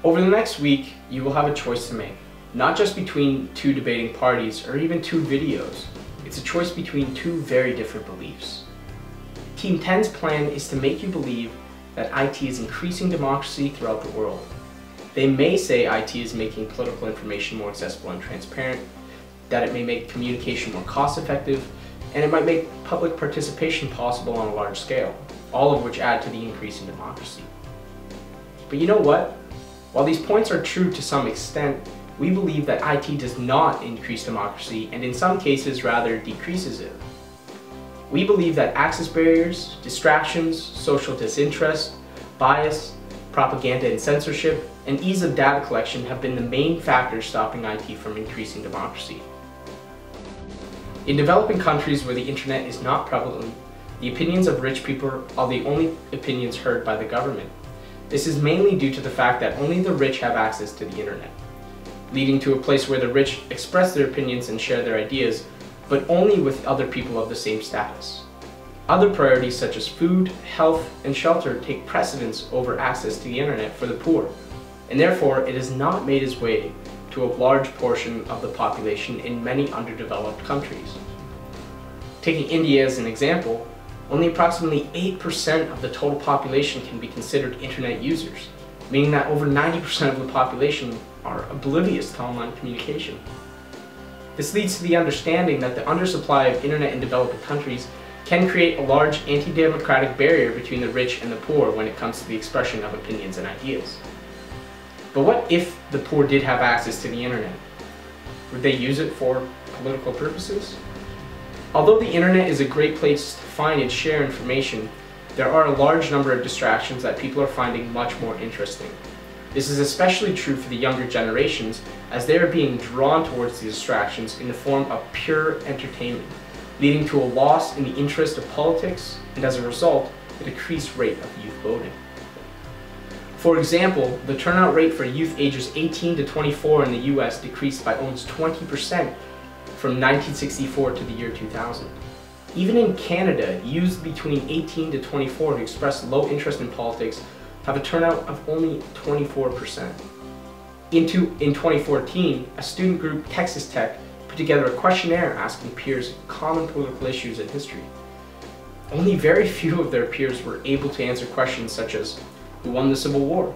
Over the next week, you will have a choice to make, not just between two debating parties or even two videos. It's a choice between two very different beliefs. Team 10's plan is to make you believe that IT is increasing democracy throughout the world. They may say IT is making political information more accessible and transparent, that it may make communication more cost-effective, and it might make public participation possible on a large scale, all of which add to the increase in democracy. But you know what? While these points are true to some extent, we believe that IT does not increase democracy and in some cases rather decreases it. We believe that access barriers, distractions, social disinterest, bias, propaganda and censorship, and ease of data collection have been the main factors stopping IT from increasing democracy. In developing countries where the internet is not prevalent, the opinions of rich people are the only opinions heard by the government. This is mainly due to the fact that only the rich have access to the internet, leading to a place where the rich express their opinions and share their ideas, but only with other people of the same status. Other priorities such as food, health, and shelter take precedence over access to the internet for the poor, and therefore it has not made its way to a large portion of the population in many underdeveloped countries. Taking India as an example, only approximately 8% of the total population can be considered internet users, meaning that over 90% of the population are oblivious to online communication. This leads to the understanding that the undersupply of internet in developing countries can create a large anti-democratic barrier between the rich and the poor when it comes to the expression of opinions and ideas. But what if the poor did have access to the internet? Would they use it for political purposes? Although the internet is a great place to find and share information, there are a large number of distractions that people are finding much more interesting. This is especially true for the younger generations, as they are being drawn towards these distractions in the form of pure entertainment, leading to a loss in the interest of politics and, as a result, a decreased rate of youth voting. For example, the turnout rate for youth ages 18 to 24 in the US decreased by almost 20% from 1964 to the year 2000. Even in Canada, youths between 18 to 24 who express low interest in politics have a turnout of only 24%. In 2014, a student group, Texas Tech, put together a questionnaire asking peers common political issues in history. Only very few of their peers were able to answer questions such as who won the Civil War,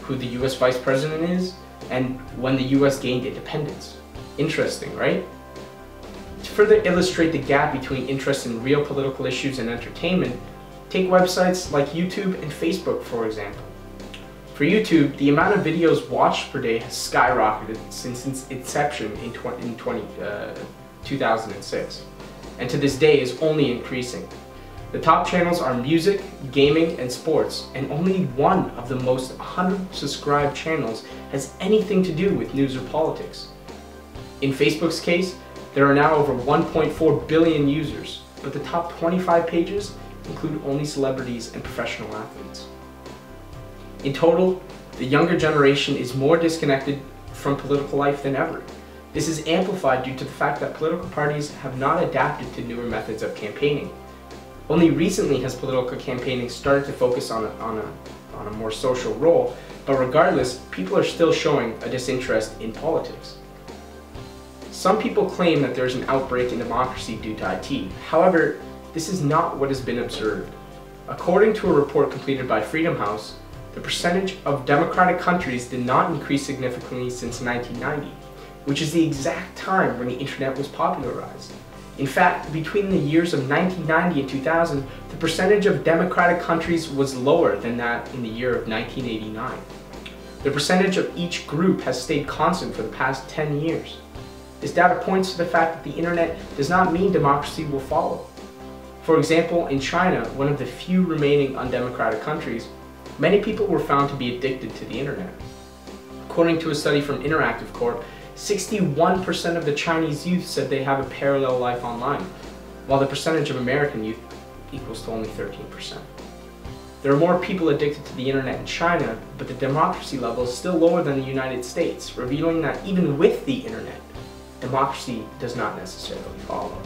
who the US Vice President is, and when the US gained independence. Interesting, right? To further illustrate the gap between interest in real political issues and entertainment, take websites like YouTube and Facebook, for example. For YouTube, the amount of videos watched per day has skyrocketed since its inception in 2006, and to this day is only increasing. The top channels are music, gaming, and sports, and only one of the most 100 subscribed channels has anything to do with news or politics. In Facebook's case, there are now over 1.4 billion users, but the top 25 pages include only celebrities and professional athletes. In total, the younger generation is more disconnected from political life than ever. This is amplified due to the fact that political parties have not adapted to newer methods of campaigning. Only recently has political campaigning started to focus on a more social role, but regardless, people are still showing a disinterest in politics. Some people claim that there is an outbreak in democracy due to IT. However, this is not what has been observed. According to a report completed by Freedom House, the percentage of democratic countries did not increase significantly since 1990, which is the exact time when the internet was popularized. In fact, between the years of 1990 and 2000, the percentage of democratic countries was lower than that in the year of 1989. The percentage of each group has stayed constant for the past 10 years. This data points to the fact that the internet does not mean democracy will follow. For example, in China, one of the few remaining undemocratic countries, many people were found to be addicted to the internet. According to a study from Interactive Corp, 61% of the Chinese youth said they have a parallel life online, while the percentage of American youth equals to only 13%. There are more people addicted to the internet in China, but the democracy level is still lower than the United States, revealing that even with the internet, democracy does not necessarily follow.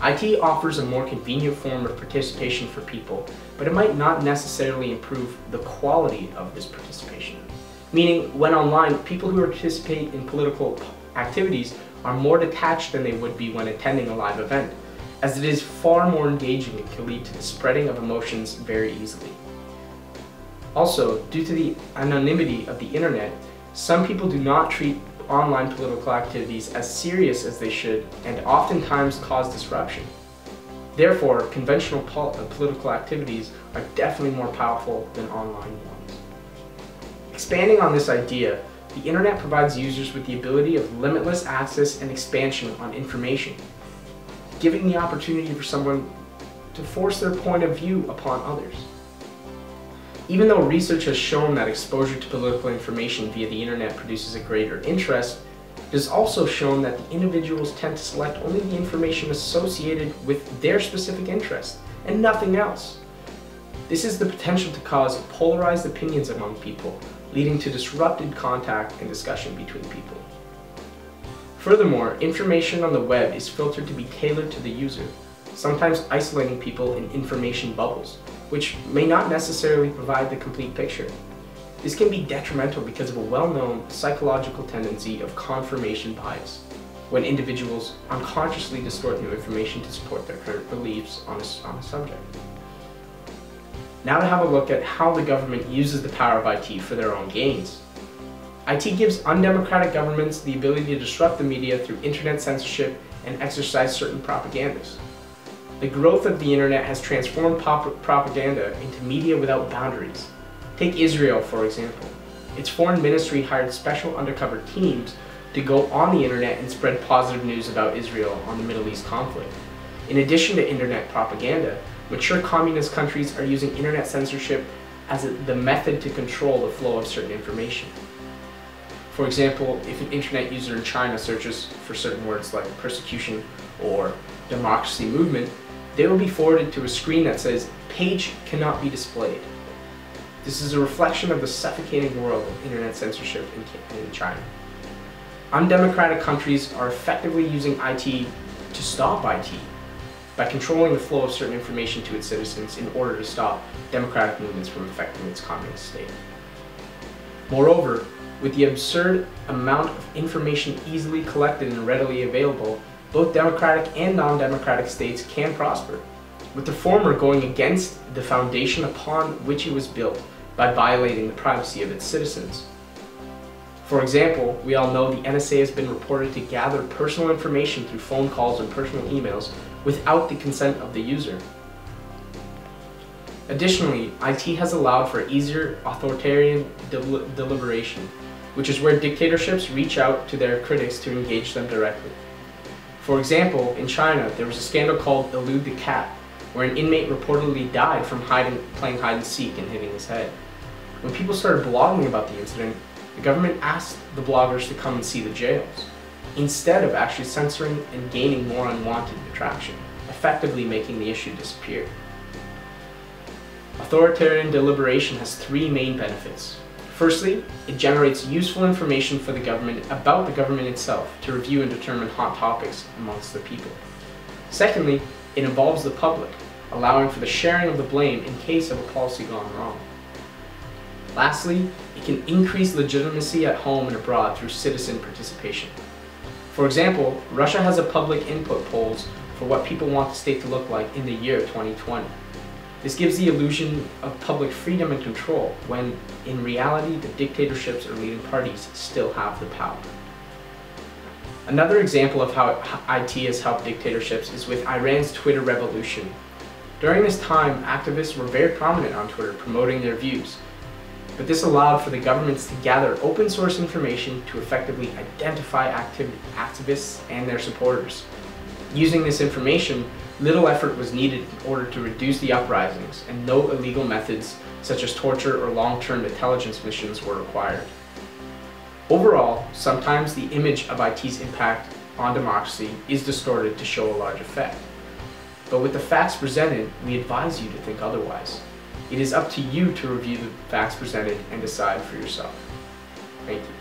IT offers a more convenient form of participation for people, but it might not necessarily improve the quality of this participation. meaning when online, people who participate in political activities are more detached than they would be when attending a live event, as it is far more engaging and can lead to the spreading of emotions very easily. Also, due to the anonymity of the internet, some people do not treat online political activities as serious as they should and oftentimes cause disruption. Therefore, conventional political activities are definitely more powerful than online ones. Expanding on this idea, the internet provides users with the ability of limitless access and expansion on information, giving the opportunity for someone to force their point of view upon others. Even though research has shown that exposure to political information via the internet produces a greater interest, it has also shown that the individuals tend to select only the information associated with their specific interest and nothing else. This has the potential to cause polarized opinions among people, leading to disrupted contact and discussion between people. Furthermore, information on the web is filtered to be tailored to the user, sometimes isolating people in information bubbles, which may not necessarily provide the complete picture. This can be detrimental because of a well-known psychological tendency of confirmation bias, when individuals unconsciously distort new information to support their current beliefs on a subject. Now to have a look at how the government uses the power of IT for their own gains. IT gives undemocratic governments the ability to disrupt the media through internet censorship and exercise certain propagandas. The growth of the internet has transformed propaganda into media without boundaries. Take Israel, for example. Its foreign ministry hired special undercover teams to go on the internet and spread positive news about Israel on the Middle East conflict. In addition to internet propaganda, mature communist countries are using internet censorship as the method to control the flow of certain information. For example, if an internet user in China searches for certain words like persecution or democracy movement, they will be forwarded to a screen that says, "Page cannot be displayed." This is a reflection of the suffocating world of internet censorship in China. Undemocratic countries are effectively using IT to stop IT by controlling the flow of certain information to its citizens in order to stop democratic movements from affecting its communist state. Moreover, with the absurd amount of information easily collected and readily available, both democratic and non-democratic states can prosper, with the former going against the foundation upon which it was built by violating the privacy of its citizens. For example, we all know the NSA has been reported to gather personal information through phone calls and personal emails without the consent of the user. Additionally, IT has allowed for easier authoritarian deliberation, which is where dictatorships reach out to their critics to engage them directly. For example, in China, there was a scandal called Elude the Cat, where an inmate reportedly died from playing hide and seek and hitting his head. When people started blogging about the incident, the government asked the bloggers to come and see the jails, instead of actually censoring and gaining more unwanted attraction, effectively making the issue disappear. Authoritarian deliberation has three main benefits. Firstly, it generates useful information for the government about the government itself to review and determine hot topics amongst the people. Secondly, it involves the public, allowing for the sharing of the blame in case of a policy gone wrong. Lastly, it can increase legitimacy at home and abroad through citizen participation. For example, Russia has a public input polls for what people want the state to look like in the year 2020. This gives the illusion of public freedom and control, when in reality the dictatorships or leading parties still have the power. Another example of how IT has helped dictatorships is with Iran's Twitter revolution. During this time, activists were very prominent on Twitter promoting their views, but this allowed for the governments to gather open source information to effectively identify activists and their supporters. Using this information, little effort was needed in order to reduce the uprisings, and no illegal methods such as torture or long-term intelligence missions were required. Overall, sometimes the image of IT's impact on democracy is distorted to show a large effect. But with the facts presented, we advise you to think otherwise. It is up to you to review the facts presented and decide for yourself. Thank you.